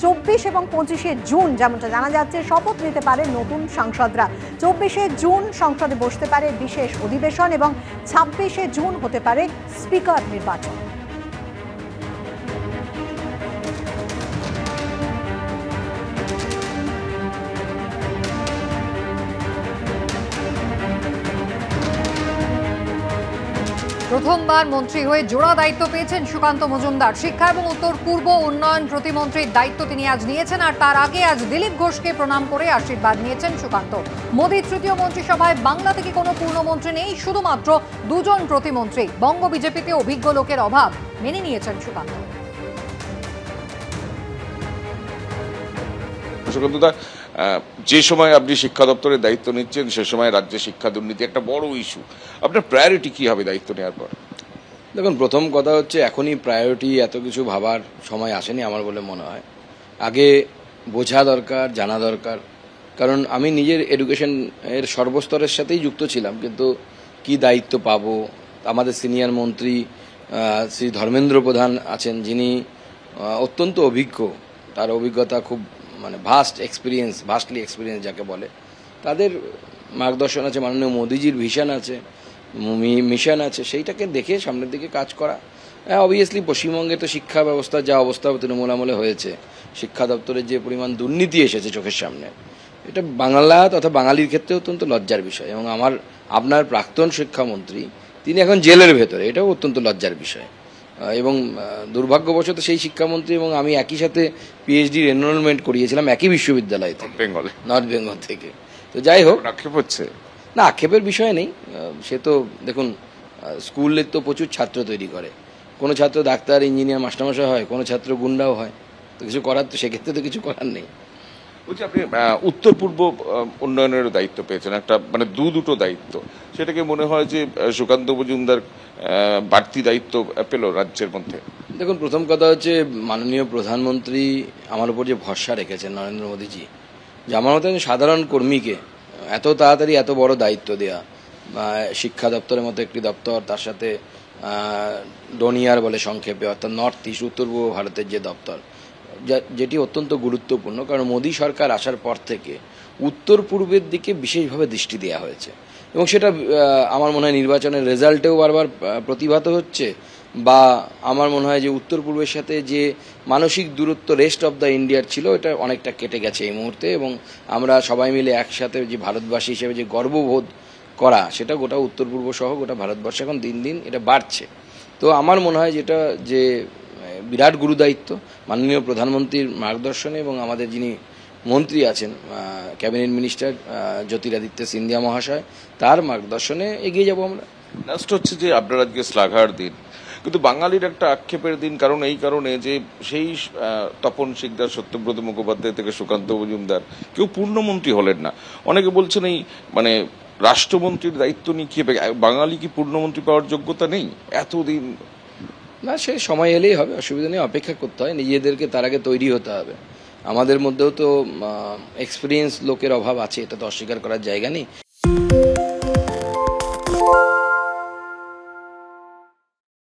24 এবং 25শে জুন যেমনটা জানা যাচ্ছে শপথ নিতে পারে নতুন সাংসদরা। 24শে জুন সংসদে বসতে পারে বিশেষ অধিবেশন এবং 26শে জুন হতে পারে স্পিকার নির্বাচন। প্রথমবার মন্ত্রী হয়ে জোড়া দায়িত্ব পেয়েছেন সুকান্ত মজুমদার। শিক্ষা এবং উত্তর পূর্ব উন্নয়ন প্রতিমন্ত্রীর দায়িত্ব তিনি আজ নিয়েছেন, আর তার আগে আজ দিলীপ ঘোষকে প্রণাম করে আশীর্বাদ নিয়েছেন সুকান্ত। মোদীর তৃতীয় মন্ত্রিসভায় বাংলা থেকে কোনো পূর্ণমন্ত্রী নেই, শুধুমাত্র দুজন প্রতিমন্ত্রী। বঙ্গ বিজেপিতে অভিজ্ঞ লোকের অভাব মেনে নিয়েছেন সুকান্ত। যে সময় আপনি শিক্ষা দপ্তরের দায়িত্ব নিচ্ছেন সে সময় রাজ্যে শিক্ষা দুর্নীতি একটা বড় ইস্যু, আপনার প্রায়োরিটি কি হবে দায়িত্ব নেওয়ার পর? দেখুন, প্রথম কথা হচ্ছে এখনই প্রায়োরিটি এত কিছু ভাবার সময় আসেনি আমার বলে মনে হয়। আগে বোঝা দরকার, জানা দরকার, কারণ আমি নিজের এডুকেশন এর সর্বস্তরের সাথেই যুক্ত ছিলাম, কিন্তু কি দায়িত্ব পাবো। আমাদের সিনিয়র মন্ত্রী শ্রী ধর্মেন্দ্র প্রধান আছেন, যিনি অত্যন্ত অভিজ্ঞ, তার অভিজ্ঞতা খুব ভাস্টলি এক্সপিরিয়েন্স যাকে বলে। তাদের মার্গদর্শন আছে, মাননীয় মোদিজির ভিশন আছে, মিশন আছে, সেইটাকে দেখে সামনের দিকে কাজ করা। অবভিয়াসলি পশ্চিমবঙ্গে তো শিক্ষা ব্যবস্থা যা অবস্থা তৃণমূল আমলে হয়েছে, শিক্ষা দপ্তরের যে পরিমাণ দুর্নীতি এসেছে চোখের সামনে, এটা বাংলা তথা বাঙালির ক্ষেত্রে অত্যন্ত লজ্জার বিষয়। এবং আপনার প্রাক্তন শিক্ষামন্ত্রী তিনি এখন জেলের ভেতরে, এটাও অত্যন্ত লজ্জার বিষয়। এবং দুর্ভাগ্যবশত সেই শিক্ষামন্ত্রী এবং আমি একই সাথে পিএইচডির এনরোলমেন্ট করিয়েছিলাম একই বিশ্ববিদ্যালয় থেকে, নর্থ বেঙ্গল থেকে। তো যাই হোক, আক্ষেপ হচ্ছে না, আক্ষেপের বিষয় নেই। সে তো দেখুন, স্কুলে তো প্রচুর ছাত্র তৈরি করে, কোনো ছাত্র ডাক্তার, ইঞ্জিনিয়ার, মাস্টারমশাই হয়, কোনো ছাত্র গুন্ডাও হয়। তো কিছু করার, তো সেক্ষেত্রে তো কিছু করার নেই। বলছি, আপনি উত্তর পূর্ব উন্নয়নের দায়িত্ব পেয়েছেন, একটা দুটো দায়িত্ব, সেটাকে মনে হয় যে সুকান্ত মজুমদার বাড়তি দায়িত্ব পেল রাজ্যের মধ্যে? দেখুন, প্রথম কথা হচ্ছে মাননীয় প্রধানমন্ত্রী আমার উপর যে ভরসা রেখেছেন নরেন্দ্র মোদীজি, যে আমার মতো সাধারণ কর্মীকে এত তাড়াতাড়ি এত বড় দায়িত্ব দেওয়া, শিক্ষা দপ্তরের মতো একটি দপ্তর, তার সাথে ডোনিয়ার বলে সংক্ষেপে, অর্থাৎ নর্থ ইস্ট, উত্তর পূর্ব ভারতের যে দপ্তর, যেটি অত্যন্ত গুরুত্বপূর্ণ। কারণ মোদী সরকার আসার পর থেকে উত্তর পূর্বের দিকে বিশেষভাবে দৃষ্টি দেওয়া হয়েছে, এবং সেটা আমার মনে হয় নির্বাচনের রেজাল্টেও বারবার প্রতিভাত হচ্ছে। বা আমার মনে হয় যে উত্তর পূর্বের সাথে যে মানসিক দূরত্ব রেস্ট অফ দ্য ইন্ডিয়ার ছিল, এটা অনেকটা কেটে গেছে এই মুহূর্তে। এবং আমরা সবাই মিলে একসাথে যে ভারতবাসী হিসেবে যে গর্ববোধ করা, সেটা গোটা উত্তর পূর্ব সহ গোটা ভারতবর্ষে এখন দিন দিন এটা বাড়ছে। তো আমার মনে হয় যেটা যে বিরাট গুরুদায়িত্ব মাননীয় প্রধানমন্ত্রীর মার্গদর্শনে, এবং আমাদের যিনি মন্ত্রী আছেন ক্যাবিনেট মিনিস্টার জ্যোতিরাদিত্য সিন্ধিয়া মহাশয়, তার মার্গদর্শনে এগিয়ে যাব আমরা। লাস্ট হচ্ছে যে আপনার আজকে শ্লাঘার দিন, কিন্তু বাঙালির একটা আক্ষেপের দিন, কারণ এই কারণে যে সেই তপন শিকদার, সত্যব্রত মুখোপাধ্যায় থেকে সুকান্ত মজুমদার কেউ পূর্ণমন্ত্রী হলেন না। অনেকে বলছেন এই রাষ্ট্রমন্ত্রীর দায়িত্ব নিয়ে কি বাঙালি কি পূর্ণমন্ত্রী পাওয়ার যোগ্যতা নেই এতদিন? না, সে সময় এলেই হবে, অসুবিধা নেই, অপেক্ষা করতে হয়, নিজেদেরকে তার আগে তৈরি হতে হবে। আমাদের মধ্যেও তো এক্সপিরিয়েন্স লোকের অভাব আছে, এটা তো অস্বীকার করার জায়গা নেই।